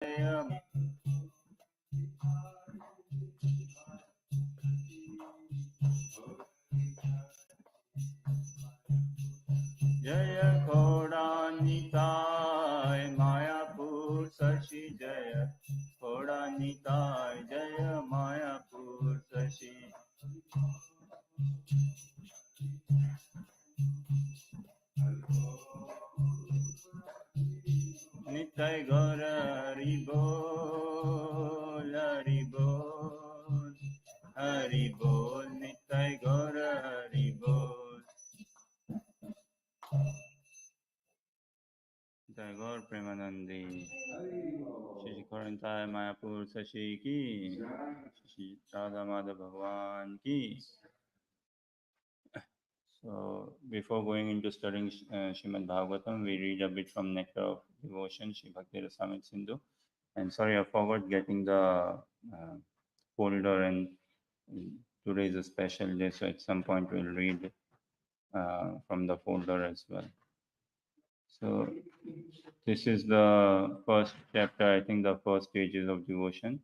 Jaya Kodanitai Mayapur Sashi Jaya Kodanitai Jaya Mayapur Sashi Nitai Gora Haribol Haribol Haribol Nitai Gora Haribol Tagore Premanandi Shri Korantai Mayapur Sashi Ki Shri Radha Madhav Bhagwan Ki. So before going into studying Srimad Bhagavatam, we read a bit from Nectar of Devotion, Shri Bhakti Rasamrita Sindhu. And sorry, I forgot getting the folder, and today is a special day, so at some point we'll read from the folder as well. So this is the first chapter, I think the first stages of devotion.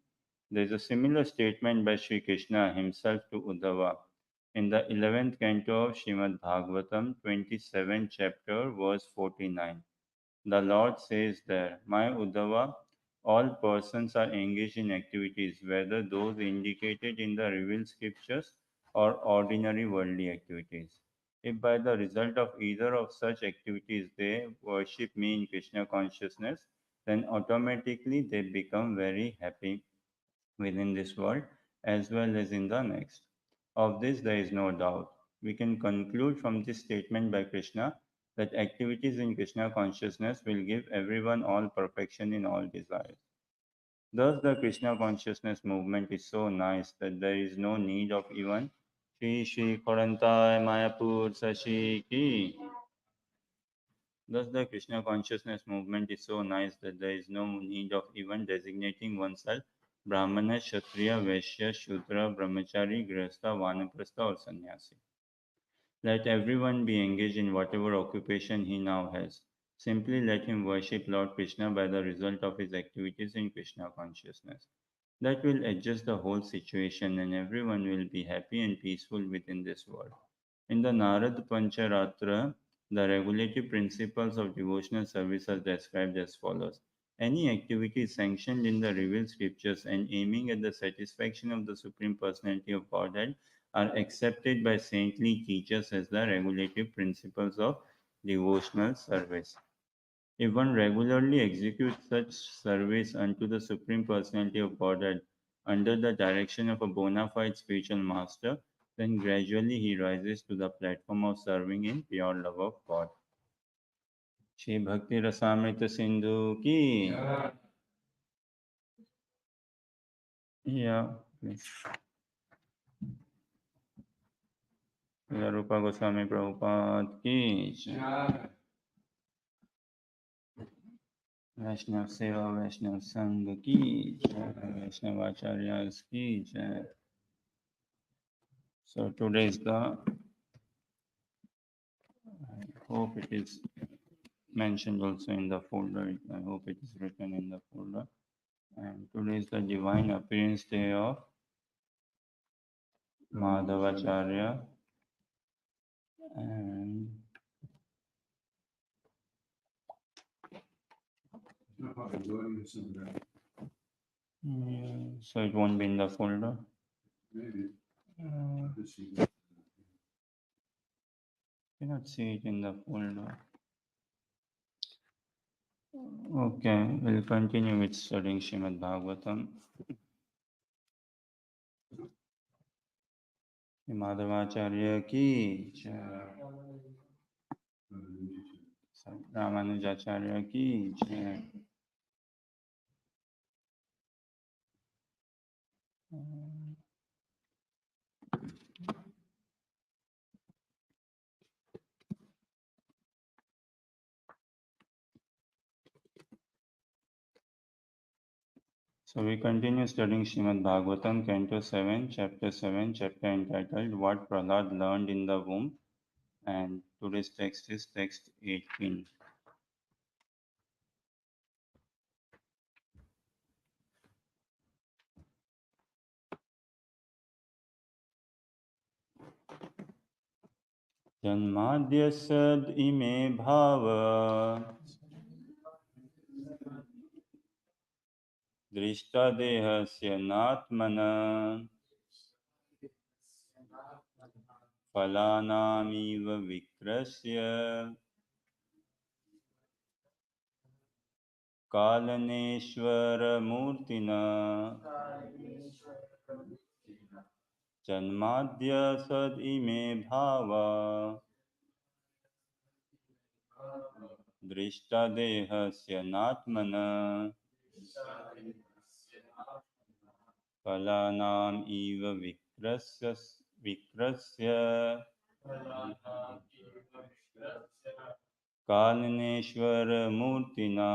There is a similar statement by Sri Krishna himself to Uddhava in the 11th canto of Srimad Bhagavatam, 27th chapter, verse 49. The Lord says there, My Uddhava, all persons are engaged in activities, whether those indicated in the revealed scriptures or ordinary worldly activities. If by the result of either of such activities they worship me in Krishna consciousness, then automatically they become very happy within this world as well as in the next. Of this there is no doubt. We can conclude from this statement by Krishna that activities in Krishna consciousness will give everyone all perfection in all desires. Thus, the Krishna consciousness movement is so nice that there is no need of even Shri Shri Korantai Mayapur Sashi Ki. Thus, the Krishna consciousness movement is so nice that there is no need of even designating oneself Brahmana, Kshatriya, Vaishya, Shudra, Brahmachari, Grihastha, Vanaprastha, or Sannyasi. Let everyone be engaged in whatever occupation he now has. Simply let him worship Lord Krishna by the result of his activities in Krishna consciousness. That will adjust the whole situation and everyone will be happy and peaceful within this world. In the Narad Pancharatra, the regulative principles of devotional service are described as follows. Any activity sanctioned in the revealed scriptures and aiming at the satisfaction of the Supreme Personality of Godhead are accepted by saintly teachers as the regulative principles of devotional service. If one regularly executes such service unto the Supreme Personality of Godhead under the direction of a bona fide spiritual master, then gradually he rises to the platform of serving in pure love of God. Shri Bhakti Rasamrita Sindhu ki. Yeah, please. Rupa Goswami Prabhupada ki. Vaishnav Seva Vaishnav Sangha ki. Vaishnav Acharyas ki. So today is the, I hope it is mentioned also in the folder. I hope it is written in the folder. And today is the divine appearance day of Madhavacharya. And so it won't be in the folder. Maybe. Cannot see it in the folder. Okay, we'll continue with studying Srimad Bhagavatam. Madhavacharya ki jai. Ramanujacharya ki jai. So we continue studying Srimad Bhagavatam, Canto 7, Chapter entitled What Prahlad Learned in the Womb. And today's text is text 18. जन्माद्यसद् इमे भाव दृष्टदेहस्य नात्मन फलानामिव विक्रस्य कालनेश्वरमूर्तिना जन्माद्यसद् इमे भावा दृष्टदेहस्य नात्मन फलानाम् इव विक्रस्य कालनेश्वरमूर्तिना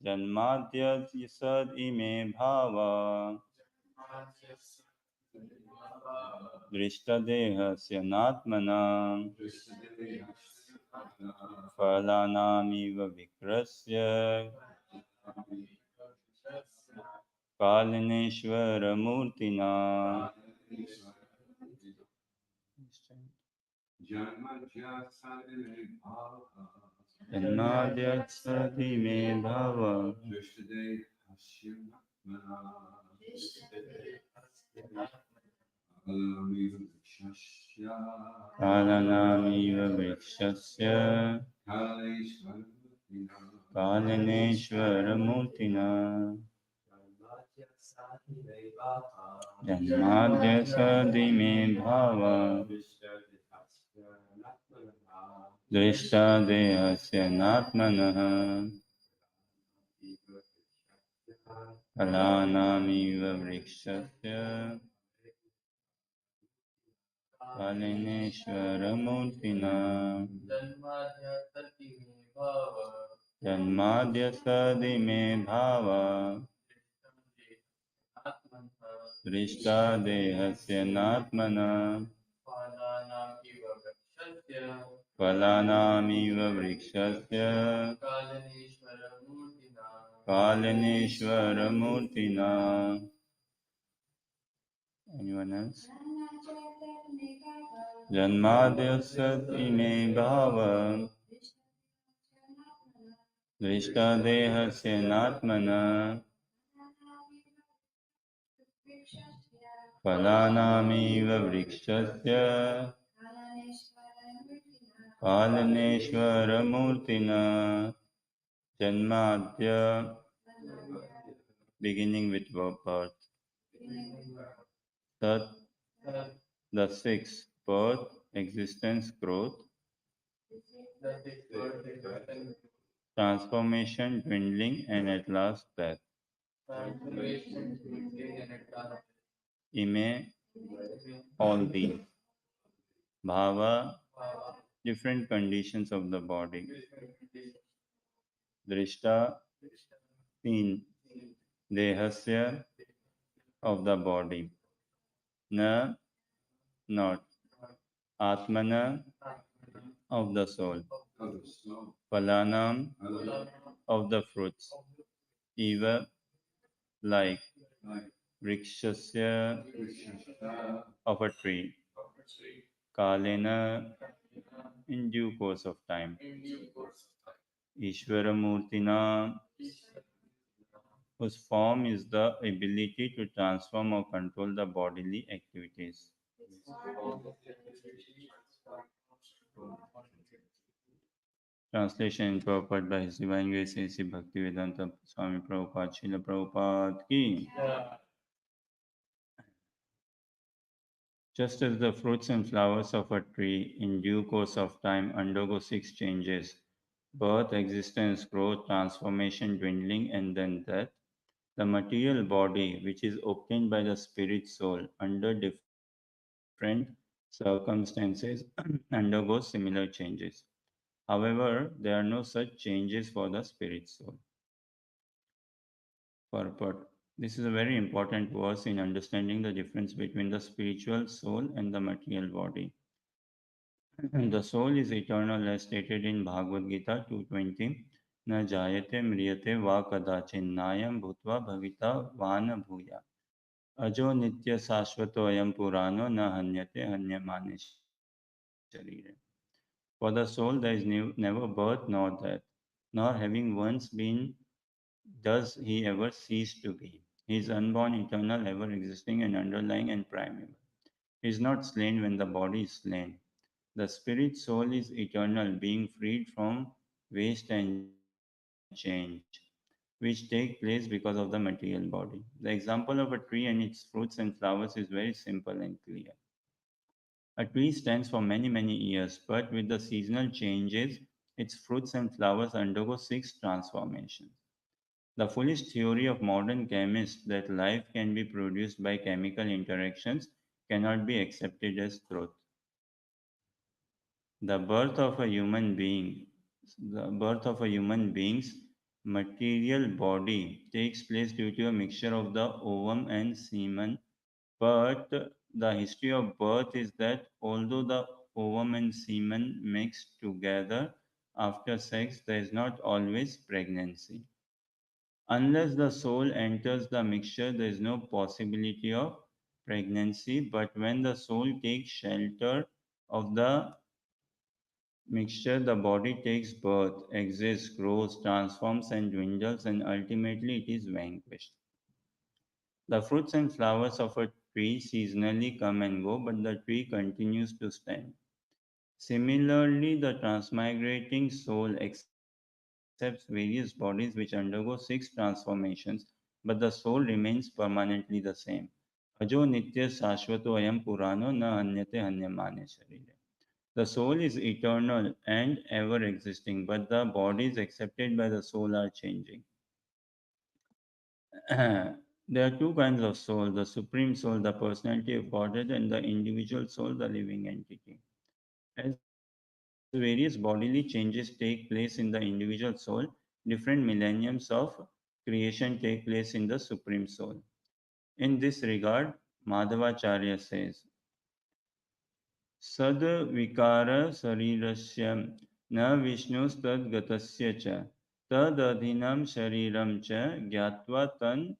जन्माद्यसद् इमे भावा दृष्टदेहस्य नात्मना फलानामिव विक्रस्य कालनेश्वरमूर्तिना जन्माद्यसदि मे भव कालनामिव वृक्षस्य कालनेश्वरमूर्तिना जन्माद्यसदि मे भव दृष्टदेहस्य नात्मनः फलानामिव वृक्षस्य कालनेश्वरमूर्तिना जन्माद्यसदि मे भाव दृष्टदेहस्य नात्मना फलानामिव वृक्षस्य कालनेश्वरमूर्तिना. Anyone else? जन्माद्यसदि मे भाव दृष्टदेहस्य नात्मना फलानामिव वृक्षस्य कालनेश्वरमूर्तिना जन्माद्य beginning with birth. That the sixth birth, existence, growth, transformation, dwindling, and at last death. Ime, all these. Bhava, different conditions of the body. Drishta, seen. Dehasya, of the body. Na, not. Atmana, of the soul. Phalanam, of the fruits. Eva, like. Vrikshasya, of a tree. Kalena, in due course of time. Ishwaramurtina, whose form is the ability to transform or control the bodily activities. Translation and purport by His Divine Grace A.C. Bhaktivedanta Swami Prabhupada, Srila Prabhupada ki. Just as the fruits and flowers of a tree in due course of time undergo six changes: birth, existence, growth, transformation, dwindling, and then death, the material body, which is obtained by the spirit soul under different circumstances, undergoes similar changes. However, there are no such changes for the spirit soul. Purport. This is a very important verse in understanding the difference between the spiritual soul and the material body. The soul is eternal as stated in Bhagavad Gita 2:20. Na jayate mriyate va kadachin nayam bhutva bhavita vana bhuya. Ajo nitya sashvato ayam purano na hanyate hanyamane sharire. For the soul there is never birth nor death, nor having once been does he ever cease to be. He is unborn, eternal, ever existing, and underlying and primeval. He is not slain when the body is slain. The spirit soul is eternal, being freed from waste and change, which take place because of the material body. The example of a tree and its fruits and flowers is very simple and clear. A tree stands for many, many years, but with the seasonal changes, its fruits and flowers undergo six transformations. The foolish theory of modern chemists that life can be produced by chemical interactions cannot be accepted as truth. The birth of a human being, the birth of a human being's material body takes place due to a mixture of the ovum and semen, but the history of birth is that although the ovum and semen mix together after sex, there is not always pregnancy. Unless the soul enters the mixture, there is no possibility of pregnancy. But when the soul takes shelter of the mixture, the body takes birth, exists, grows, transforms, and dwindles, and ultimately it is vanquished. The fruits and flowers of a tree seasonally come and go, but the tree continues to stand. Similarly, the transmigrating soul accepts various bodies which undergo six transformations, but the soul remains permanently the same. Ajo nitya sashvato ayam purano na hanyate hanyamane sharire. The soul is eternal and ever existing, but the bodies accepted by the soul are changing. There are two kinds of soul: the supreme soul, the personality of Godhead, and the individual soul, the living entity. As various bodily changes take place in the individual soul, different millenniums of creation take place in the supreme soul. In this regard, Madhavacharya says, Sad vikara sarirasya na vishnustad gatasya cha tad adhinam shariram cha gyatva tan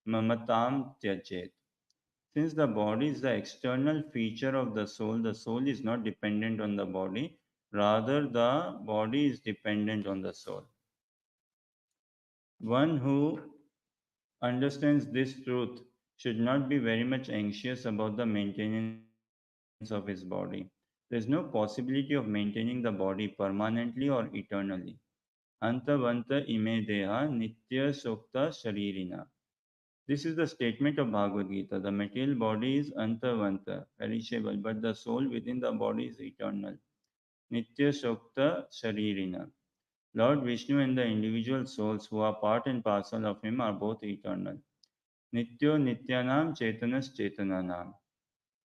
mamatam tyachet. Since the body is the external feature of the soul is not dependent on the body, rather, the body is dependent on the soul. One who understands this truth should not be very much anxious about the maintenance of his body. There is no possibility of maintaining the body permanently or eternally. Antavanta ime deha nitya sukta sharirina. This is the statement of Bhagavad Gita. The material body is antavanta, perishable, but the soul within the body is eternal. Nitya Shokta Sharirina. Lord Vishnu and the individual souls who are part and parcel of him are both eternal. Nityo Nityanam Chetanas Chetananam.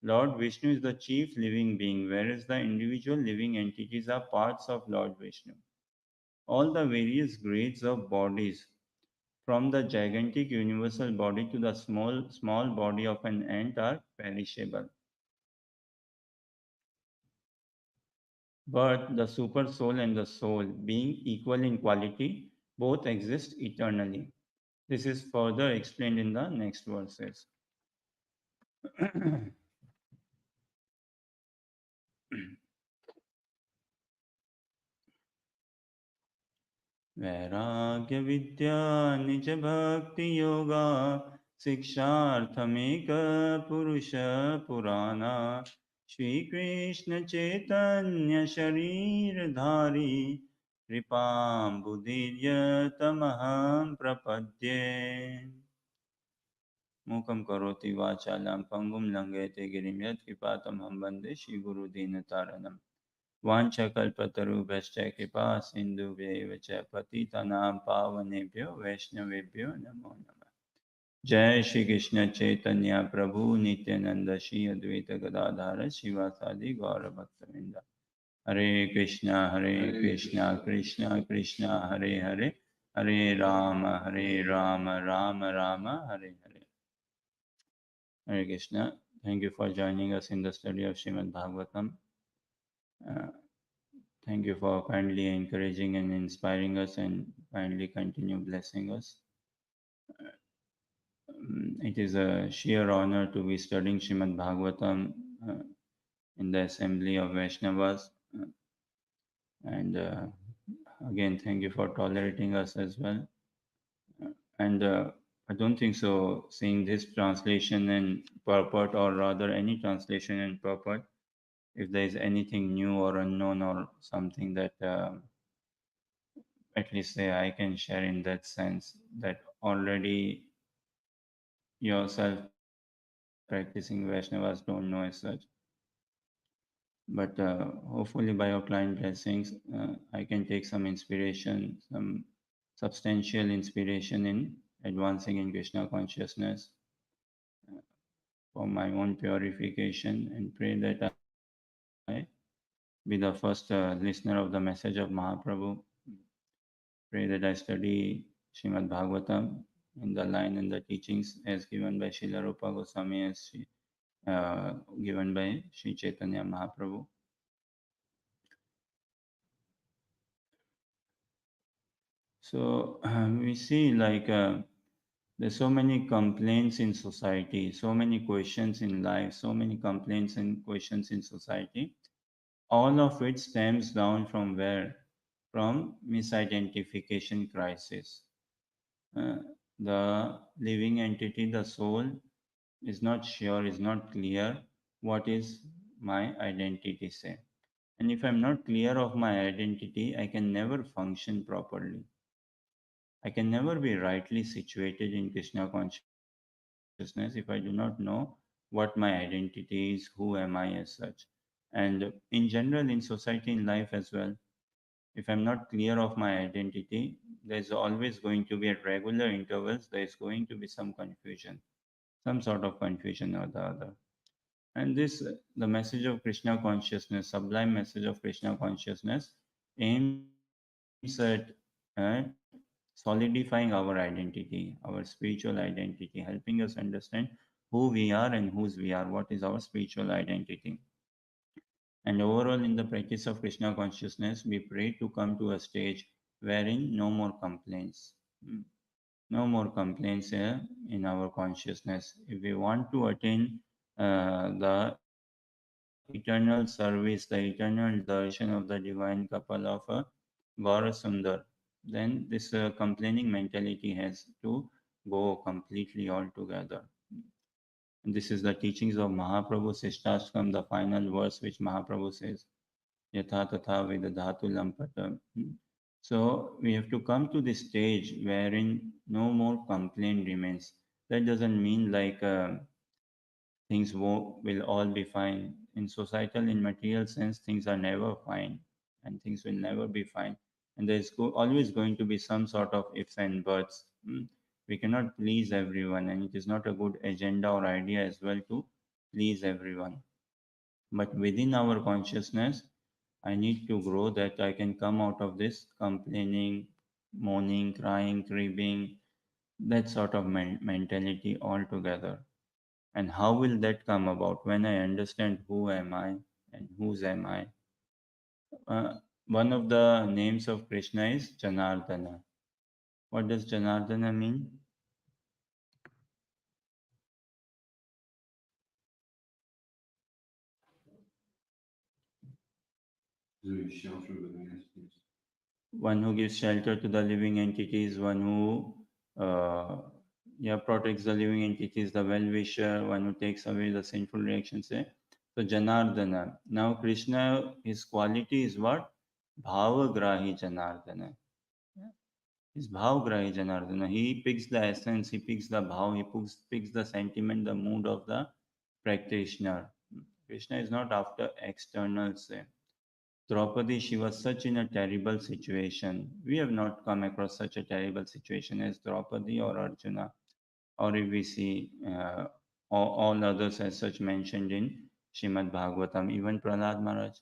Lord Vishnu is the chief living being, whereas the individual living entities are parts of Lord Vishnu. All the various grades of bodies, from the gigantic universal body to the small body of an ant, are perishable. But the super soul and the soul, being equal in quality, both exist eternally. This is further explained in the next verses. वैराग्य विद्या निज भक्ति योगा शिक्षार्थमेक पुरुष पुराना श्री कृष्ण चैतन्य शरीर धारी कृपाम्बुदीर्य तमहं प्रपद्ये मूकं करोति वाचालं पङ्गुं लङ्घयते गिरिं यत्कृपातमहं वन्दे श्रीगुरुदीनतारणम् वाञ्छकल्पतरुभ्यश्च कृपा सिन्धुभ्यैव च पतितनां पावनेभ्यो वैष्णवेभ्यो नमो नमः। जय श्री कृष्ण चैतन्य प्रभु नित्यानंद श्री अद्वैत गदाधर शिवासादि गौरभक्तवृंद। हरे कृष्णा कृष्णा कृष्णा हरे हरे, हरे Ram Ram Ram Hare Hare. Hare Krishna. Thank you for joining us in the study of Srimad Bhagavatam. Uh, Thank you for kindly encouraging and inspiring us and kindly continue blessing us. It is a sheer honor to be studying Srimad Bhagavatam uh, in the assembly of Vaishnavas. And again, thank you for tolerating us as well. And I don't think so, seeing this translation in purport, or rather any translation in purport, if there is anything new or unknown or something that at least say I can share in that sense, that already yourself practicing Vaishnavas don't know as such. But hopefully by your client blessings, I can take some inspiration, some substantial inspiration in advancing in Krishna consciousness for my own purification, and pray that I be the first listener of the message of Mahaprabhu. Pray that I study Srimad Bhagavatam in the line and the teachings as given by Srila Rupa Goswami, given by Sri Chaitanya Mahaprabhu. So we see like there's so many complaints in society, so many questions in life, so many complaints and questions in society. All of it stems down from where? From misidentification crisis. Uh, the living entity, the soul, is not sure, is not clear what is my identity say. And if I'm not clear of my identity, I can never function properly. I can never be rightly situated in Krishna consciousness if I do not know what my identity is, who am I as such. And in general, in society, in life as well, if I'm not clear of my identity, there's always going to be at regular intervals, there's going to be some confusion, some sort of confusion or the other. And this, the message of Krishna consciousness, sublime message of Krishna consciousness, aims at solidifying our identity, our spiritual identity, helping us understand who we are and whose we are, what is our spiritual identity. And overall, in the practice of Krishna consciousness, we pray to come to a stage wherein no more complaints. No more complaints in our consciousness. If we want to attain the eternal service, the eternal darshan of the divine couple of Gaura Sundar, then this complaining mentality has to go completely altogether. And this is the teachings of Mahaprabhu Sishtastkam, the final verse which Mahaprabhu says, Yatha Tatha Vidadhatu Lampata. So we have to come to this stage wherein no more complaint remains. That doesn't mean like will all be fine. In societal, in material sense, things are never fine, and things will never be fine. And always going to be some sort of ifs and buts. We cannot please everyone, and it is not a good agenda or idea as well to please everyone. But within our consciousness, I need to grow that I can come out of this complaining, moaning, crying, cribbing, that sort of mentality altogether. And how will that come about? When I understand who am I and whose am I. Uh, One of the names of Krishna is Janardana. What does Janardana mean? One who gives shelter to the living entities, one who protects the living entities, the well-wisher, one who takes away the sinful reactions. So Janardana. Now Krishna, his quality is what? Bhavagrahi Janardana. His Bhavagrahi Janardana. He picks the essence, he picks the bhav, picks the sentiment, the mood of the practitioner. Krishna is not after externals. Draupadi, she was such in a terrible situation. We have not come across such a terrible situation as Draupadi or Arjuna, or if we see all others as such mentioned in Srimad Bhagavatam, even Prahlad Maharaj.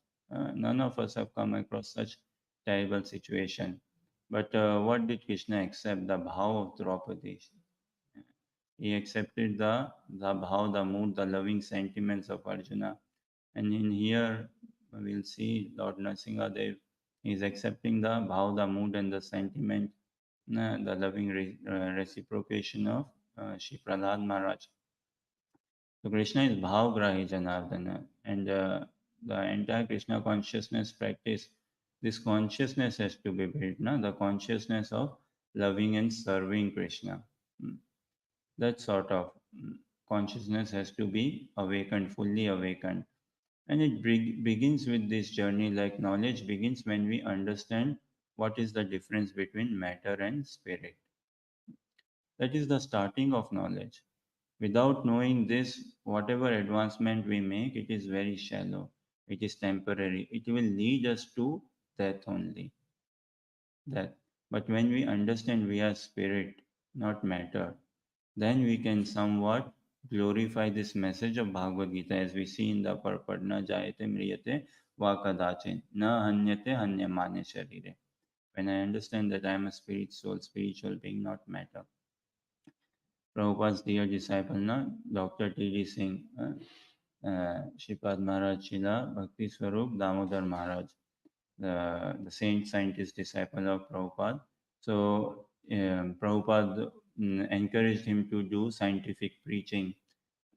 None of us have come across such terrible situation. But what did Krishna accept? The bhav of Draupadi. He accepted the bhav, the mood, the loving sentiments of Arjuna. And in here, we'll see Lord Nrsimhadev is accepting the bhav, the mood, and the sentiment, the loving reciprocation of Shri Prahlad Maharaj. So Krishna is Bhavgrahi Janardana, and the entire Krishna consciousness practice, this consciousness has to be built, na? The consciousness of loving and serving Krishna. Mm. That sort of consciousness has to be awakened, fully awakened. And it begins with this journey, like knowledge begins when we understand what is the difference between matter and spirit. That is the starting of knowledge. Without knowing this, whatever advancement we make, it is very shallow. It is temporary. It will lead us to death only. Death. But when we understand we are spirit, not matter, then we can somewhat glorify this message of Bhagavad Gita as we see in the purport, na jayate mriyate va kadachin, na hanyate hanyamane sharire. When I understand that I am a spirit soul, spiritual being, not matter. Prabhupada's dear disciple, na, Dr. T.D. Singh, Shripad Maharaj Chila, Bhakti Swarup, Damodar Maharaj, the saint scientist disciple of Prabhupada. So Prabhupada encouraged him to do scientific preaching,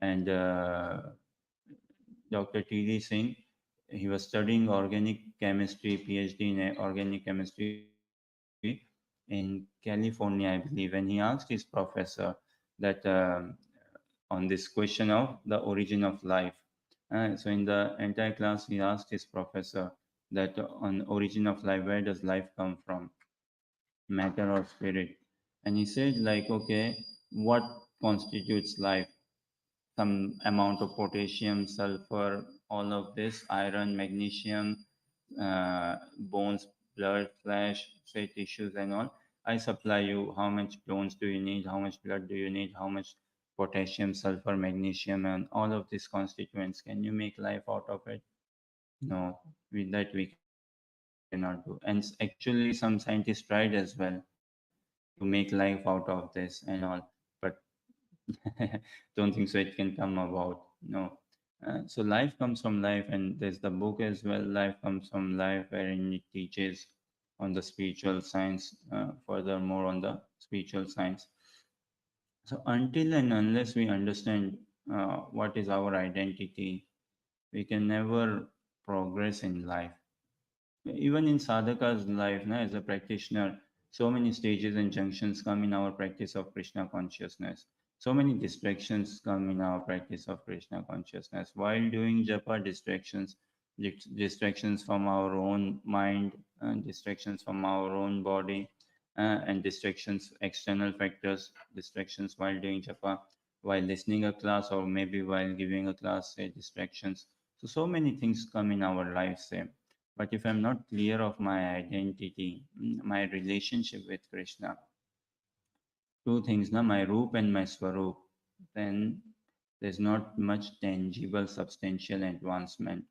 and Dr. T.D. Singh, he was studying organic chemistry, PhD in organic chemistry in California, I believe, and he asked his professor that on this question of the origin of life. So in the entire class, he asked his professor that on origin of life, where does life come from, matter or spirit? And he said like, okay, what constitutes life? Some amount of potassium, sulfur, all of this, iron, magnesium, bones, blood, flesh, say tissues and all. I supply you how much bones do you need, how much blood do you need, how much potassium, sulfur, magnesium, and all of these constituents. Can you make life out of it? No, with that we cannot do. And actually, some scientists tried as well to make life out of this and all, but don't think so it can come about. No. So life comes from life, and there's the book as well, Life Comes from Life, wherein it teaches on the spiritual science, furthermore on the spiritual science. So until and unless we understand what is our identity, we can never progress in life. Even in sadhaka's life, na, as a practitioner, so many stages and junctions come in our practice of Krishna consciousness. So many distractions come in our practice of Krishna consciousness. While doing japa, distractions from our own mind, distractions from our own body, and distractions, external factors, distractions while doing japa, while listening a class, or maybe while giving a class, say distractions. So many things come in our lives, say. But if I'm not clear of my identity, my relationship with Krishna, two things, na, my roop and my swaroop, then there's not much tangible, substantial advancement.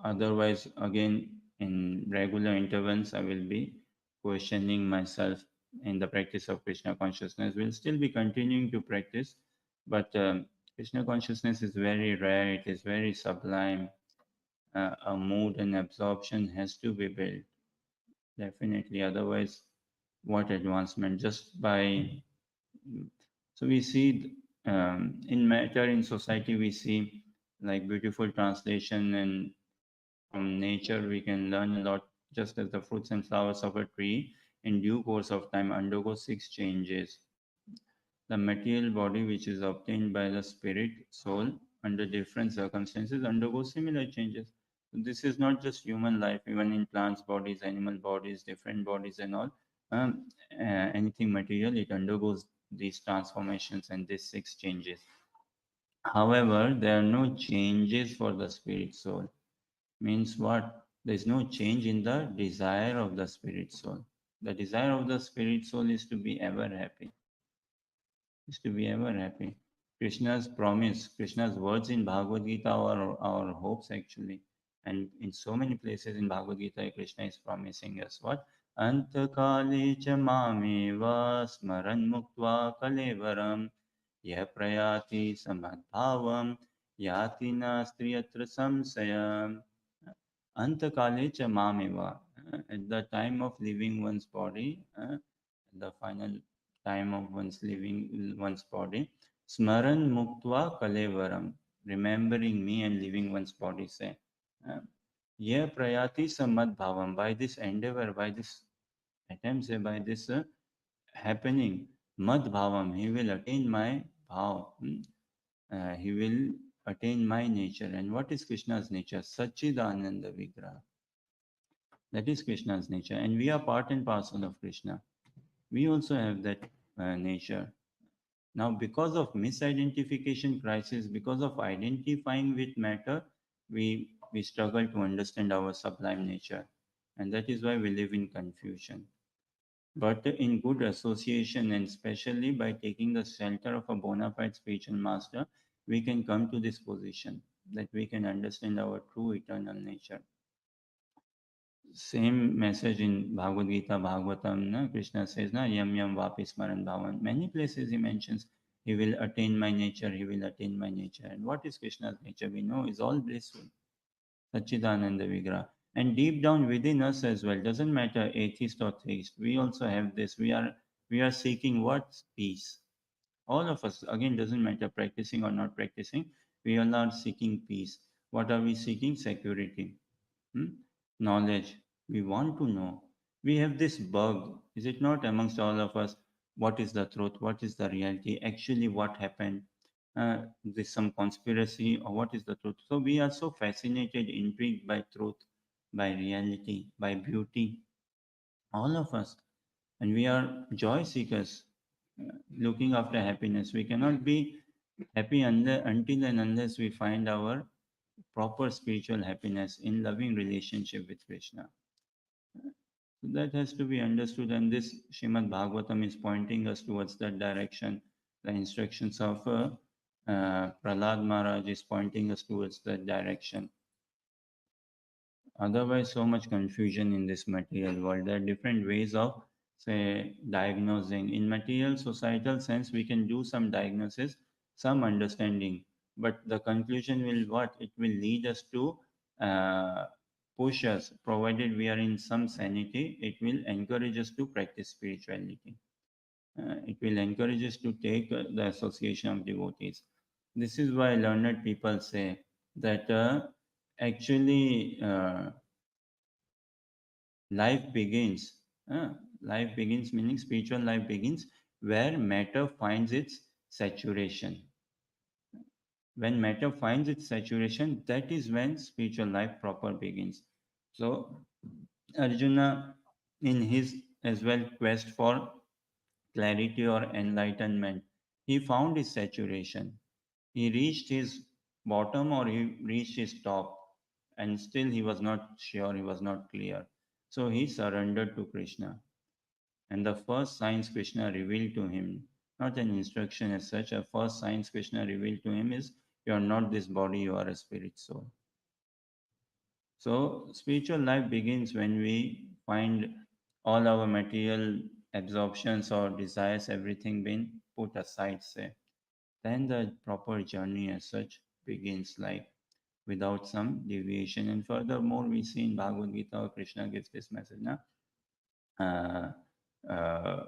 Otherwise, again, in regular intervals, I will be questioning myself in the practice of Krishna consciousness. We'll still be continuing to practice, but Krishna consciousness is very rare, it is very sublime. A mood and absorption has to be built, definitely. Otherwise, what advancement? Just by. So we see in matter, in society, we see like beautiful translation, and from nature we can learn a lot. Just as the fruits and flowers of a tree in due course of time undergo six changes, the material body which is obtained by the spirit soul under different circumstances undergoes similar changes. This is not just human life, even in plants bodies, animal bodies, different bodies and all. Anything material, it undergoes these transformations and these six changes. However, there are no changes for the spirit soul. Means what? There is no change in the desire of the spirit soul. The desire of the spirit soul is to be ever happy, is to be ever happy. Krishna's promise, Krishna's words in Bhagavad Gita are our hopes actually. And in so many places in Bhagavad Gita, Krishna is promising us what? Antakale cha mameva smaran muktva kalevaram yah prayati samadbhavam yati nastriyatra samsaya. Antakale cha mameva. At the time of leaving one's body, the final time of one's living one's body. Smaran muktva kalevaram, remembering me and leaving one's body, say. Uh, Ye prayati samad bhavam, by this endeavor, by this attempt, say, by this happening, mad bhavam, he will attain my bhav. He will attain my nature. And what is Krishna's nature? Ananda Vigraha. That is Krishna's nature. And we are part and parcel of Krishna. We also have that nature. Now, because of misidentification crisis, because of identifying with matter, we struggle to understand our sublime nature. And that is why we live in confusion. But in good association, and especially by taking the shelter of a bona fide spiritual master, we can come to this position that we can understand our true eternal nature. Same message in Bhagavad Gita, Bhagavatam, na? Krishna says, na, yam yam vapi smaran bhavan. Many places he mentions, he will attain my nature, he will attain my nature. And what is Krishna's nature? We know is all blissful. Sachidananda Vigraha. And deep down within us as well, doesn't matter atheist or theist, we also have this. We are seeking what? Peace. All of us, again, doesn't matter practicing or not practicing, we all are seeking peace. What are we seeking? Security. Hmm? Knowledge. We want to know. We have this bug, is it not, amongst all of us? What is the truth? What is the reality? Actually, what happened? There's some conspiracy, or what is the truth? So we are so fascinated, intrigued by truth, by reality, by beauty, all of us. And we are joy seekers, looking after happiness. We cannot be happy until and unless we find our proper spiritual happiness in loving relationship with Krishna. So that has to be understood, and this Srimad Bhagavatam is pointing us towards that direction. The instructions of Prahlad Maharaj is pointing us towards that direction. Otherwise, so much confusion in this material world. There are different ways of, say, diagnosing. In material societal sense, we can do some diagnosis, some understanding, but the conclusion will what? It will lead us to uh, push us, provided we are in some sanity, it will encourage us to practice spirituality. It will encourage us to take the association of devotees. This is why learned people say that actually life begins. uh, Life begins, meaning spiritual life begins where matter finds its saturation. When matter finds its saturation, that is when spiritual life proper begins. So Arjuna, in his as well quest for clarity or enlightenment, he found his saturation. He reached his bottom or he reached his top, and still he was not sure, he was not clear. So he surrendered to Krishna. And the first signs Krishna revealed to him, not an instruction as such, a first signs Krishna revealed to him is, you are not this body, you are a spirit soul. So spiritual life begins when we find all our material absorptions or desires, everything being put aside, say. Then the proper journey as such begins, like without some deviation. And furthermore, we see in Bhagavad Gita, Krishna gives this message, na? Uh, uh,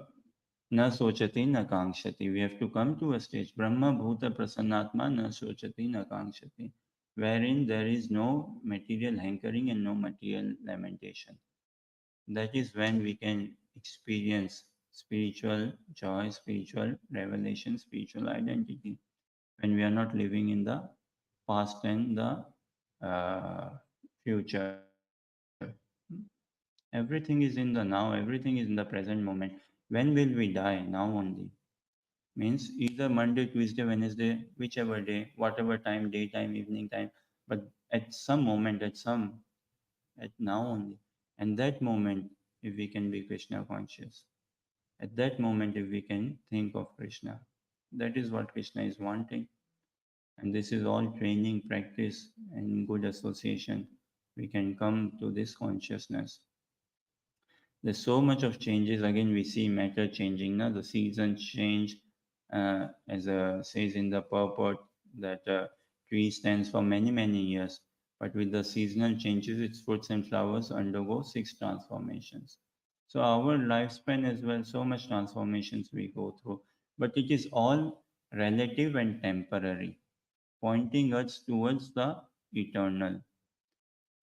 Na sochati na kankshati. We have to come to a stage. Brahma bhuta prasannatma na sochati na kankshati. Wherein there is no material hankering and no material lamentation. That is when we can experience spiritual joy, spiritual revelation, spiritual identity. When we are not living in the past and the future. Everything is in the now, everything is in the present moment. When will we die? Now only. Means either Monday, Tuesday, Wednesday, whichever day, whatever time, daytime, evening time, but at some moment, at now only. And that moment, if we can be Krishna conscious, at that moment, if we can think of Krishna, that is what Krishna is wanting. And this is all training, practice, and good association. We can come to this consciousness. There's so much of changes. Again, we see matter changing. Now the seasons change, as says in the purport that tree stands for many many years, but with the seasonal changes, its fruits and flowers undergo six transformations. So our lifespan as well, so much transformations we go through, but it is all relative and temporary, pointing us towards the eternal,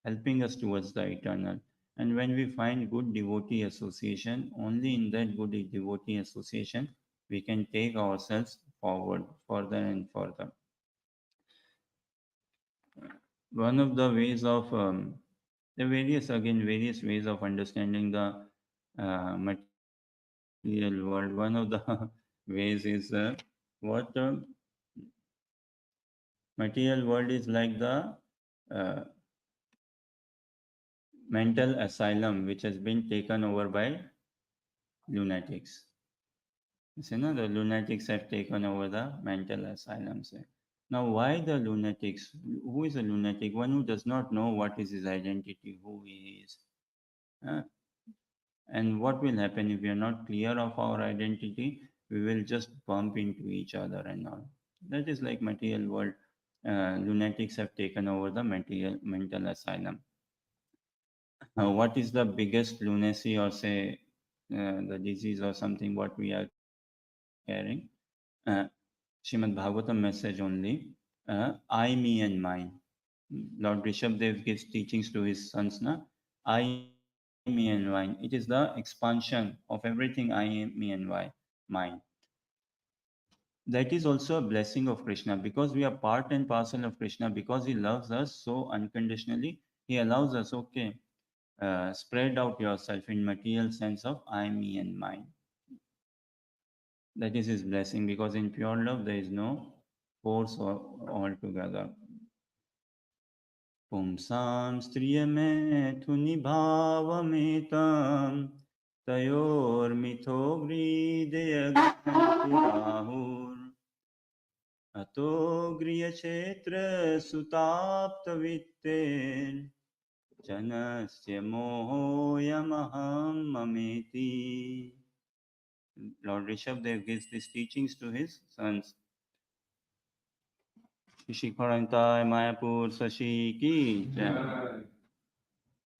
helping us towards the eternal. And when we find good devotee association, only in that good devotee association we can take ourselves forward further and further. One of the ways of the various ways of understanding the material world. One of the ways is what material world is like the uh, mental asylum which has been taken over by lunatics. You see, no, the lunatics have taken over the mental asylums. Now, why the lunatics? Who is a lunatic? One who does not know what is his identity, who he is. Uh, and what will happen if we are not clear of our identity? We will just bump into each other and all. That is like material world. Lunatics have taken over the material mental asylum. What is the biggest lunacy or say the disease or something what we are carrying? Uh, Srimad Bhagavatam message only. I, me, and mine. Lord Rishabdev gives teachings to his sons. Na? I, me, and mine. It is the expansion of everything I, me, and mine. That is also a blessing of Krishna because we are part and parcel of Krishna because he loves us so unconditionally. He allows us, okay, spread out yourself in material sense of I, me, and mine. That is his blessing because in pure love there is no force altogether. पुंसां स्त्रियमेथुनिभावमेतां तयोर्मिथो व्रीडयग्राहुर् अतो गृहक्षेत्रसुताप्तवित्तेर्जनस्य मोहोऽयमहं ममेति. Lord Rishabdev gives these teachings to his sons. Shikharantai Mayapur Sashi ki jai.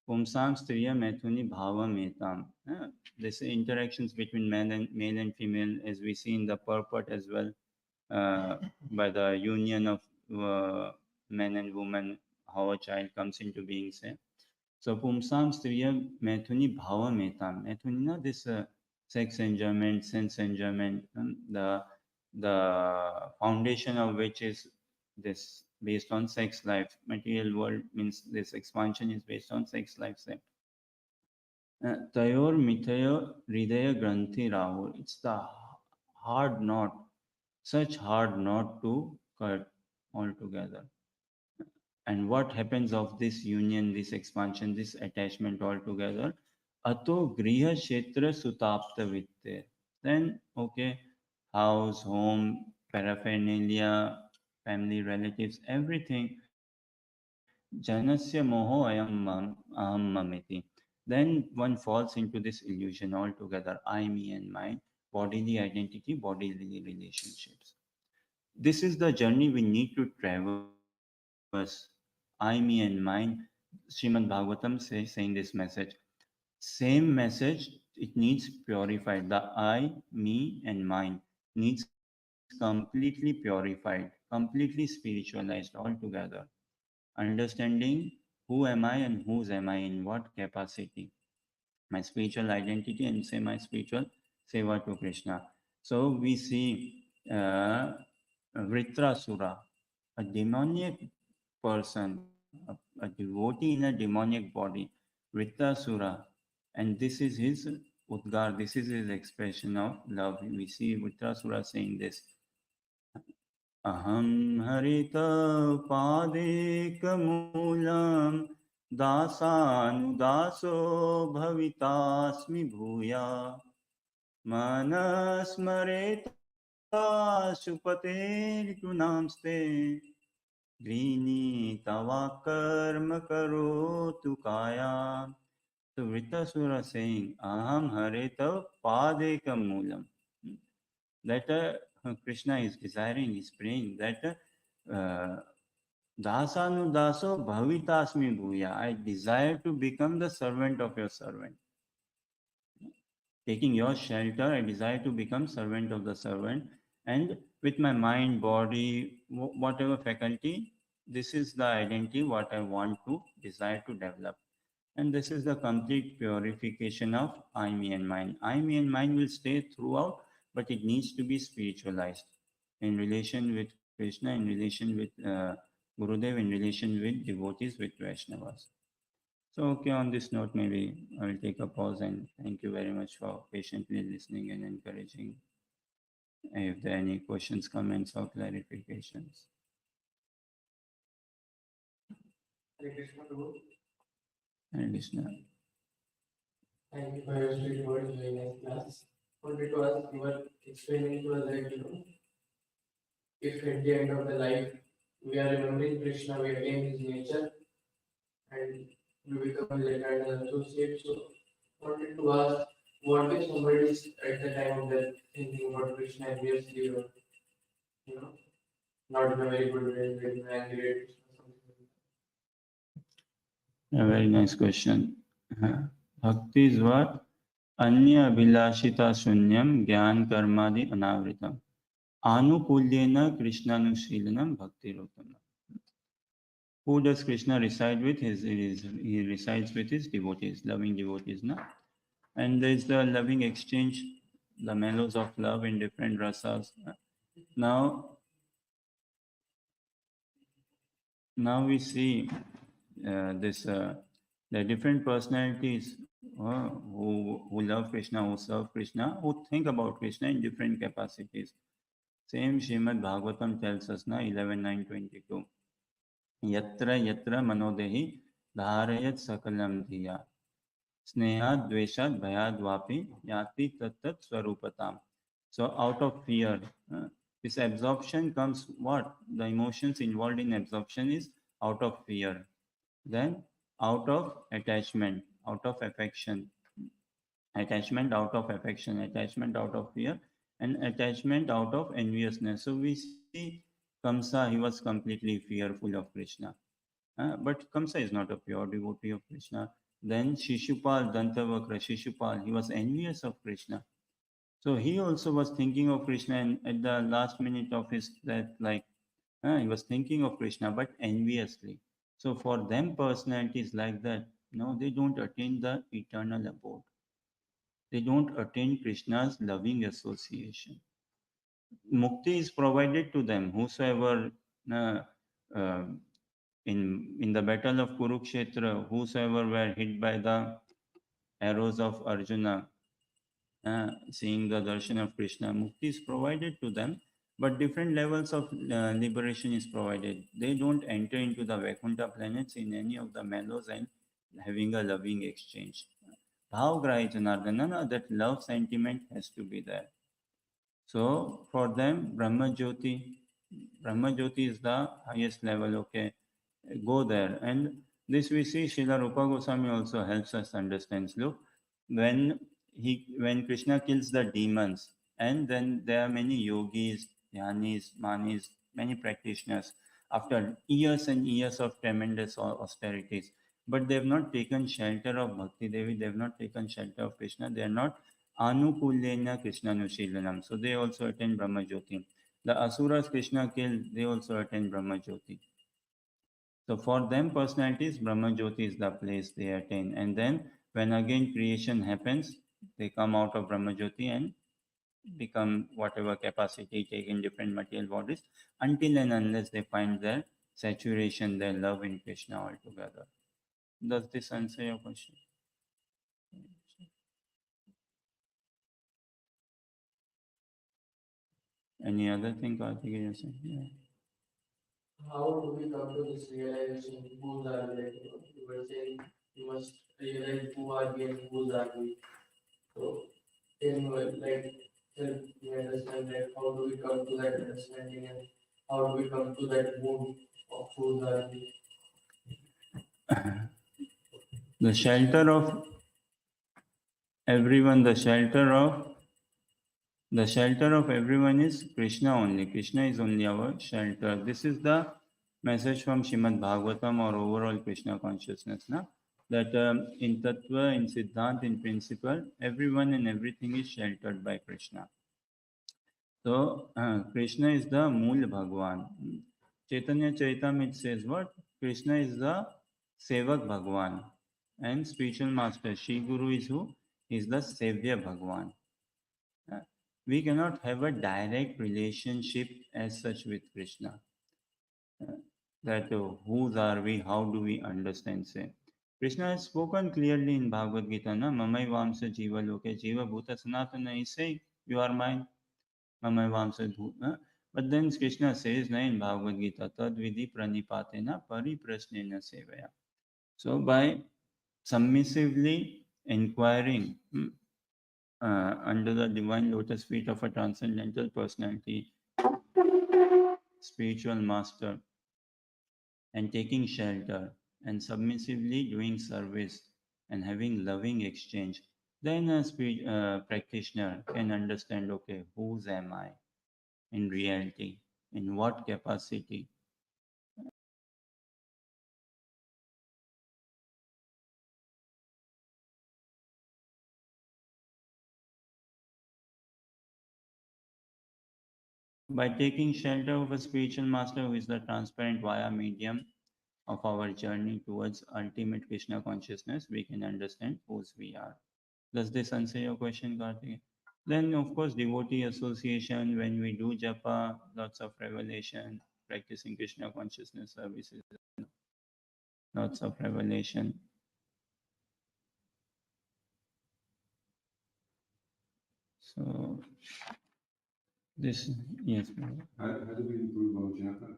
Pumsam Striya Maithuni Bhava Metam. This interactions between male and female, as we see in the purport as well, uh, by the union of men and women, how a child comes into being. Say. So Pumsam Striya Maithuni Bhava Metam. Maithuni, no, this sex enjoyment, sense enjoyment, the foundation of which is this based on sex life. Material world means this expansion is based on sex life. Say. Tayor Mithaya Hridaya Granthi Rahul. It's the hard knot, such hard knot to cut altogether. And what happens of this union, this expansion, this attachment altogether? Ato Griha Kshetra Sutapta Vitte. Then, okay, house, home, paraphernalia, family, relatives, everything. Janasya moho aham mamiti. Then one falls into this illusion altogether. I, me, and mine, bodily identity, bodily relationships. This is the journey we need to traverse. I, me, and mine. Srimad Bhagavatam saying this message. Same message, it needs purified. The I, me, and mine needs completely purified, completely spiritualized altogether. Understanding who am I and whose am I in what capacity. My spiritual identity and say my spiritual seva to Krishna. So we see Vritrasura, a demoniac person, a devotee in a demoniac body, Vritrasura, and this is his Udgar, this is his expression of love. We see Vritrasura saying this. अहं हरितपादेकमूलं दासानुदासो भवितास्मि भूया मनस्मरेताशुपतेर्गुणांस्ते गृहीतवा कर्म करोतु kaya. So Vritasura saying, Aham hareta padekam moolam. That Krishna is desiring, is praying that Dasanu daso bhavitasmi bhuya. I desire to become the servant of your servant. Taking your shelter, I desire to become servant of the servant. And with my mind, body, whatever faculty, this is the identity what I want to desire to develop. And this is the complete purification of I, me, and mine. I, me, and mine will stay throughout, but it needs to be spiritualized in relation with Krishna, in relation with Gurudev, in relation with devotees, with Vaishnavas. So, okay, on this note, maybe I will take a pause and thank you very much for patiently listening and encouraging. If there are any questions, comments, or clarifications. Hare Krishna Prabhu. Additional. Thank you for your sweet words, very nice class. Wanted to ask, you were explaining to us that, if at the end of the life we are remembering Krishna, we attain his nature and we become his eternal associate. So, wanted to ask, what if somebody is at the time of death thinking about Krishna and obviously, you know, not in a very good way, like angry at Krishna, something like A very nice question. Bhakti is what? Anya abhilashita shunyam gyan karmadi anavritam. Anukulyena Krishnanushilanam bhakti rotama. Who does Krishna reside with? He resides with his devotees, loving devotees. Na? And there's the loving exchange, the mellows of love in different rasas. Now, now we see this the different personalities who love Krishna, who serve Krishna, who think about Krishna in different capacities. Same Srimad Bhagavatam tells us na 11.9.22. Yatra yatra manodehi dharayat sakalam dhiya snehad dveshad bhayad vapi yati tattat swarupatam. So out of fear, this absorption comes what? The emotions involved in absorption is out of fear. Then out of attachment, out of affection, attachment out of affection, attachment out of fear, and attachment out of enviousness. So we see Kamsa, he was completely fearful of Krishna. But Kamsa is not a pure devotee of Krishna. Then Shishupal, Dantavakra, Shishupal, he was envious of Krishna. So he also was thinking of Krishna, and at the last minute of his death, like he was thinking of Krishna, but enviously. So for them, personalities like that, no, they don't attain the eternal abode. They don't attain Krishna's loving association. Mukti is provided to them. Whosoever uh, uh, in the battle of Kurukshetra, whosoever were hit by the arrows of Arjuna, seeing the darshan of Krishna, mukti is provided to them, but different levels of liberation is provided. They don't enter into the Vaikuntha planets in any of the mellows and having a loving exchange. Bhavgrahi Janardana, that love sentiment has to be there. So for them, Brahma Jyoti is the highest level. Okay, go there. And this we see Srila Rupa Goswami also helps us understand. Look, when Krishna kills the demons, and then there are many yogis, dhyanis, manis, many practitioners after years and years of tremendous austerities, but they have not taken shelter of Bhakti Devi, they have not taken shelter of Krishna, they are not Anukulyena Krishna Nushilanam. So they also attend Brahma Jyoti. The Asuras Krishna killed, they also attend Brahma Jyoti. So for them, personalities, Brahma Jyoti is the place they attain. And then when again creation happens, they come out of Brahma Jyoti and become whatever capacity, take in different material bodies, until and unless they find their saturation, their love in Krishna altogether. Does this answer your question? Any other thing, Karthikeya, you're saying? Yeah. how do we come to this realization? Who are we? Like, you were saying you must realize who are we and who are we. So, can you help me understand that how do we come to that understanding and how do we come to that mood of who are we? The shelter of everyone, the shelter of everyone is Krishna only. Krishna is only our shelter. This is the message from Srimad Bhagavatam or overall Krishna consciousness. Na? that in Tattva, in Siddhant, in principle, everyone and everything is sheltered by Krishna. So Krishna is the Mool Bhagwan. Chaitanya Charitamrita says what? Krishna is the Sevak Bhagwan. And spiritual master, Shri Guru is who? Is the Sevya Bhagwan. Uh, we cannot have a direct relationship as such with Krishna. That whose are we, how do we understand, say. Krishna has spoken clearly in Bhagavad Gita, na Mamai Vamsa Jiva Loke Jiva Bhuta Sanatana. He saying, you are mine, Mamai Vamsa Bhuta. But then Krishna says na in Bhagavad Gita, Tad Vidhi Pranipatena Pariprasnena Sevaya. So by submissively inquiring under the divine lotus feet of a transcendental personality, spiritual master, and taking shelter and submissively doing service and having loving exchange, then a practitioner can understand, okay, whose am I in reality, in what capacity. By taking shelter of a spiritual master who is the transparent via medium of our journey towards ultimate Krishna consciousness, we can understand whose we are. Does this answer your question, Karthik? Then, of course, devotee association, when we do japa, lots of revelation, practicing Krishna consciousness services, lots of revelation. So, this, yes. How do we improve our japa?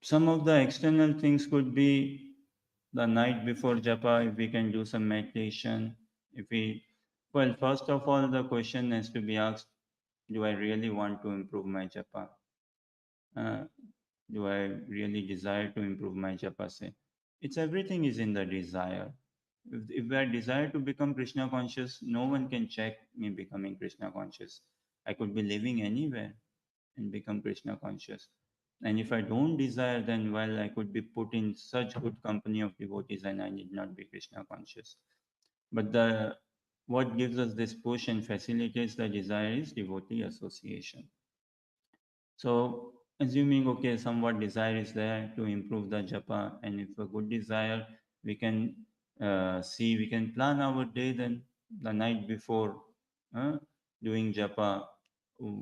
Some of the external things could be the night before japa, if we can do some meditation. If we, well, first of all, the question has to be asked, do I really want to improve my japa? Uh, do I really desire to improve my japa? Say, it's everything is in the desire. If I desire to become Krishna conscious, no one can check me becoming Krishna conscious. I could be living anywhere and become Krishna conscious. And if I don't desire, then well, I could be put in such good company of devotees and I need not be Krishna conscious. But the what gives us this push and facilitates the desire is devotee association. So assuming okay, somewhat desire is there to improve the japa, and if a good desire, we can see, we can plan our day then the night before uh, doing japa. uh,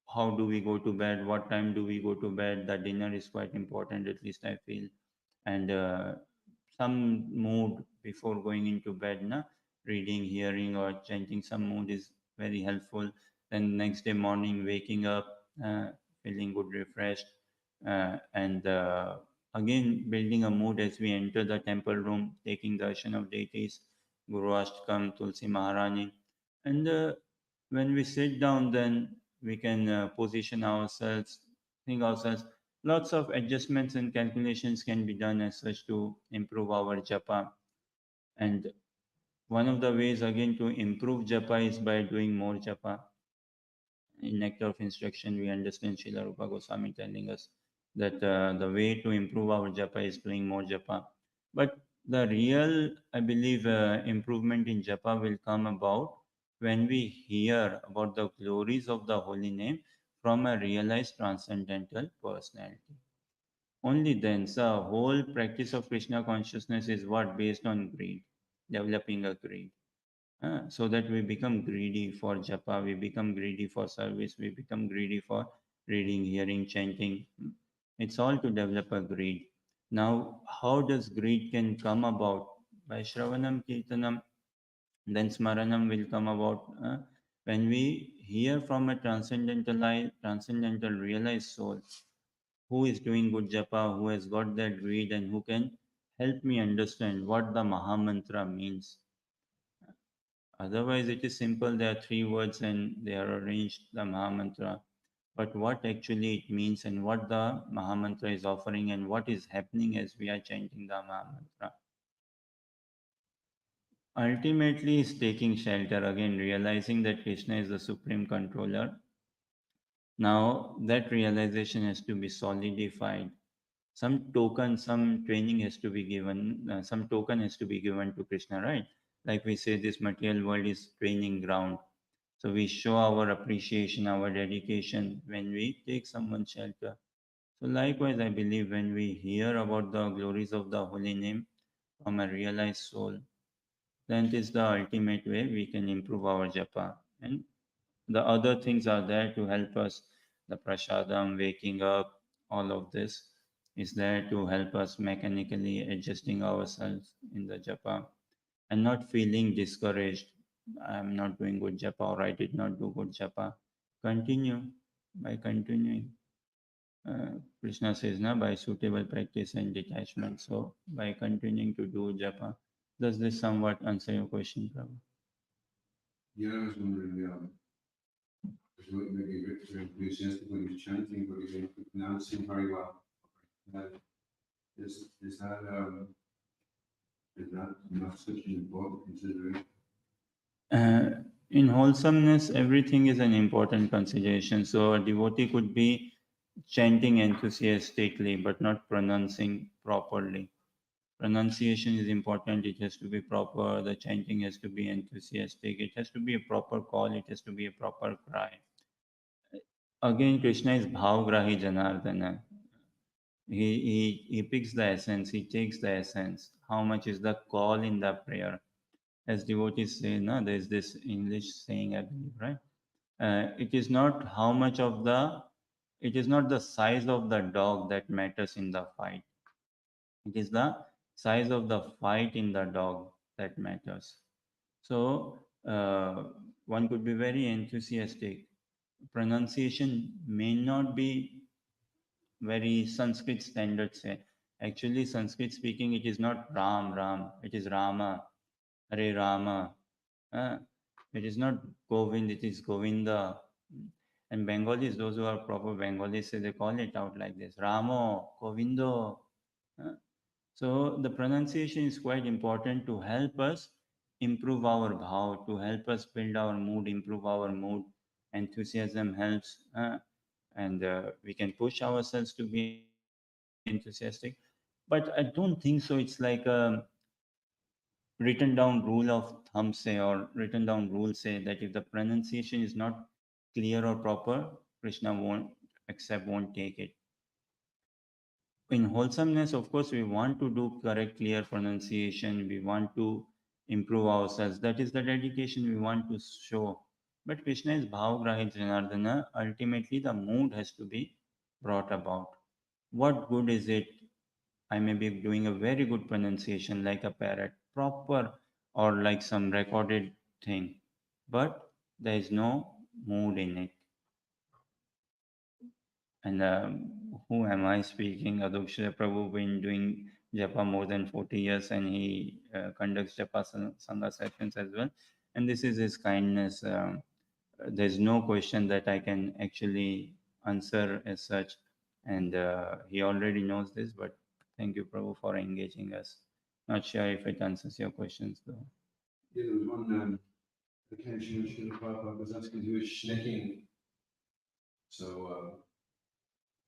How do we go to bed? What time do we go to bed? The dinner is quite important, at least I feel, and some mood before going into bed, na? Reading, hearing, or chanting some mood is very helpful. Then next day morning, waking up, feeling good, refreshed, and again building a mood as we enter the temple room, taking darshan of deities, Guru Ashtakam, Tulsi Maharani, and when we sit down, then we can position ourselves, think ourselves. Lots of adjustments and calculations can be done as such to improve our japa. And one of the ways again to improve japa is by doing more japa. In Nectar of Instruction, we understand Srila Rupa Goswami telling us that the way to improve our japa is doing more japa. But the real, I believe, improvement in japa will come about when we hear about the glories of the holy name from a realized transcendental personality. Only then, the whole practice of Krishna consciousness is what based on greed, developing a greed. So that we become greedy for japa, we become greedy for service, we become greedy for reading, hearing, chanting. It's all to develop a greed. Now, how does greed can come about? By Shravanam Kirtanam, then Smaranam will come about when we hear from a transcendental realized soul who is doing good japa, who has got that greed, and who can help me understand what the Mahamantra means. Otherwise, it is simple. There are three words and they are arranged, the Mahamantra. But what actually it means and what the Mahamantra is offering and what is happening as we are chanting the Mahamantra. Ultimately, is taking shelter again, realizing that Krishna is the supreme controller. Now, that realization has to be solidified. some token, some training has to be given, some token has to be given to Krishna, right? Like we say, this material world is training ground. So we show our appreciation, our dedication when we take someone's shelter. So likewise, I believe when we hear about the glories of the holy name from a realized soul, then it is the ultimate way we can improve our japa. And the other things are there to help us. The prasadam, waking up, all of this is there to help us mechanically adjusting ourselves in the japa and not feeling discouraged. I'm not doing good japa or I did not do good japa. Continue by continuing. Krishna says, na, by suitable practice and detachment. So, by continuing to do japa, does this somewhat answer your question, Prabhu? Yeah, I was wondering, because maybe Victor enthusiastic when he's chanting, but he's pronouncing very well. Uh, is is that not such an important consideration? Uh, in wholesomeness, everything is an important consideration. So, a devotee could be chanting enthusiastically but not pronouncing properly. Pronunciation is important, it has to be proper, the chanting has to be enthusiastic, it has to be a proper call, it has to be a proper cry. Again, Krishna is Bhavgrahi Janardana. He picks the essence, he takes the essence. How much is the call in the prayer? As devotees say, no, there's this English saying, I believe, right? It is not how much of the, it is not the size of the dog that matters in the fight. It is the size of the fight in the dog that matters. So one could be very enthusiastic. Pronunciation may not be very Sanskrit standard say. Actually, Sanskrit speaking, it is not Ram, Ram. It is Rama, Hare Rama. Uh, it is not Govind, it is Govinda. And Bengalis, those who are proper Bengalis, say they call it out like this Ramo, Govindo. Uh, so the pronunciation is quite important to help us improve our bhav, to help us build our mood, improve our mood. Enthusiasm helps, and we can push ourselves to be enthusiastic. But I don't think so. It's like a written down rule of thumb say or written down rule say that if the pronunciation is not clear or proper, Krishna won't accept, won't take it. In wholesomeness, of course, we want to do correct, clear pronunciation. We want to improve ourselves. That is the dedication we want to show. But Krishna is Bhavagrahi Janardana. Ultimately, the mood has to be brought about. What good is it? I may be doing a very good pronunciation like a parrot, proper, or like some recorded thing, but there is no mood in it. And who am I speaking? Aduksha Prabhu been doing japa more than 40 years and he conducts japa sangha sessions as well. And this is his kindness. There's no question that I can actually answer as such. And he already knows this, but thank you, Prabhu, for engaging us. Not sure if it answers your questions though. Yeah, there was one occasion which the Prabhupada was asking who was snicking. So,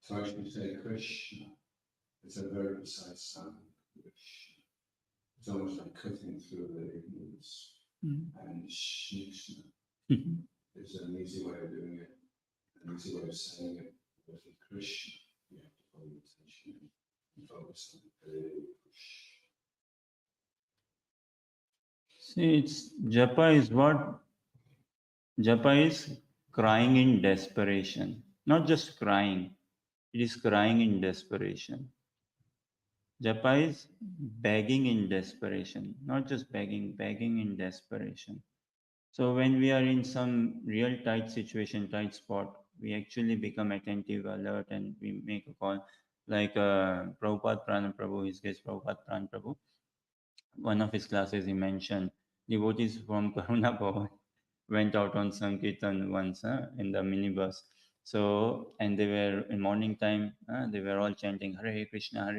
so I should say Krishna. It's a very precise sound, which it's almost like cutting through the ignorance. And Shnikshna is an easy way of doing it, an easy way of saying it. But with Krishna, you have to follow attention and focus on Krishna. See, it's japa is what? Japa is crying in desperation. Not just crying, it is crying in desperation. Japa is begging in desperation, not just begging, begging in desperation. So when we are in some real tight situation, tight spot, we actually become attentive, alert, and we make a call. Like Prabhupada Prana Prabhu, his case Prabhupada Prana Prabhu, one of his classes he mentioned devotees from Karuna Bhavan went out on Sankirtan once in the minibus. So, and they were in morning time, they were all chanting Hare Krishna,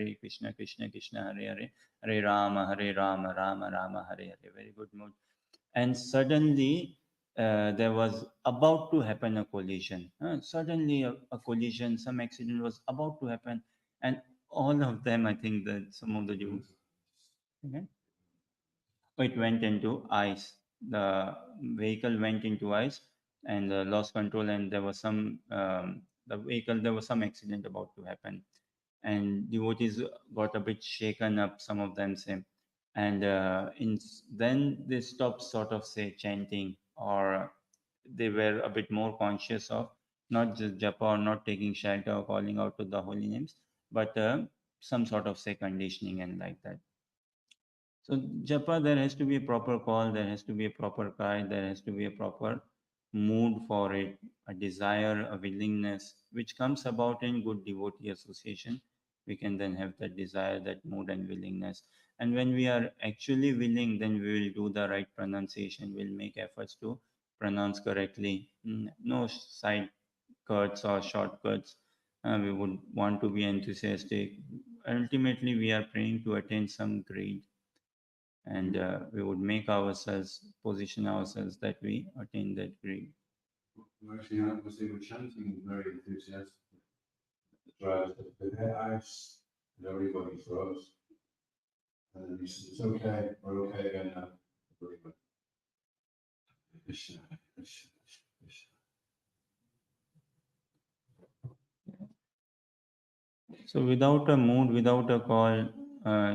Krishna Krishna, Hare Rama, Rama Rama, Hare Hare. Very good mood. And suddenly, there was about to happen a collision. Suddenly, a collision, some accident was about to happen, and all of them, I think that some of the Jews. Okay. It went into ice. The vehicle went into ice and lost control, and there was some the vehicle. There was some accident about to happen, and devotees got a bit shaken up. Some of them say, and then they stopped, sort of say chanting, or they were a bit more conscious of not just japa or not taking shelter or calling out to the holy names, but some sort of say conditioning and like that. So japa, there has to be a proper call, there has to be a proper cry, there has to be a proper mood for it, a desire, a willingness, which comes about in good devotee association. We can then have that desire, that mood and willingness. And when we are actually willing, then we will do the right pronunciation, we'll make efforts to pronounce correctly. No side cuts or shortcuts. We would want to be enthusiastic. Ultimately, we are praying to attain some grade, and we would make ourselves, position ourselves that we attain that grade. Well, actually, because they were chanting very enthusiastically. The drivers had their ice, and everybody froze. And then he said, "It's okay, we're okay again now." Everybody, Krishna, Krishna, Krishna. So without a mood, without a call,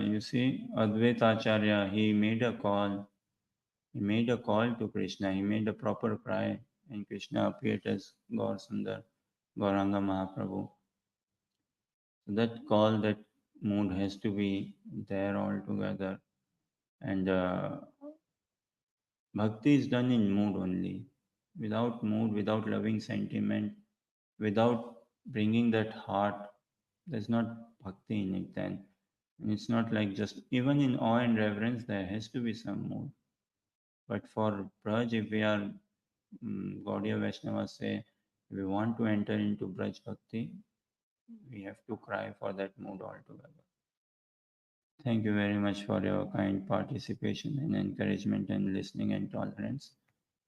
you see, Advaita Acharya, he made a call. He made a call to Krishna. He made a proper cry, and Krishna appeared as Gaur Sundar, Gauranga Mahaprabhu. So that call, that mood has to be there altogether. And bhakti is done in mood only. Without mood, without loving sentiment, without bringing that heart, there's not bhakti in it then. And it's not like just, even in awe and reverence, there has to be some mood. But for Braj, if we are Gaudiya Vaishnavas say, if we want to enter into Braj Bhakti, we have to cry for that mood altogether. Thank you very much for your kind participation and encouragement and listening and tolerance.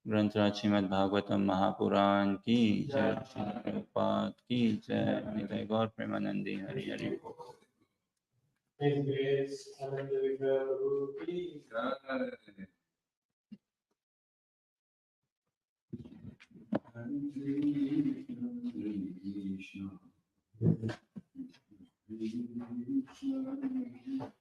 ग्रंथराज Shrimad Bhagavatam Mahapuran की जय, श्रील प्रभुपाद की जय, निताय गौर प्रेमानंदी हरि हरि बोल। His grace, Ananda Vigraha Prabhu ki Krishna, Krishna, Krishna, Krishna.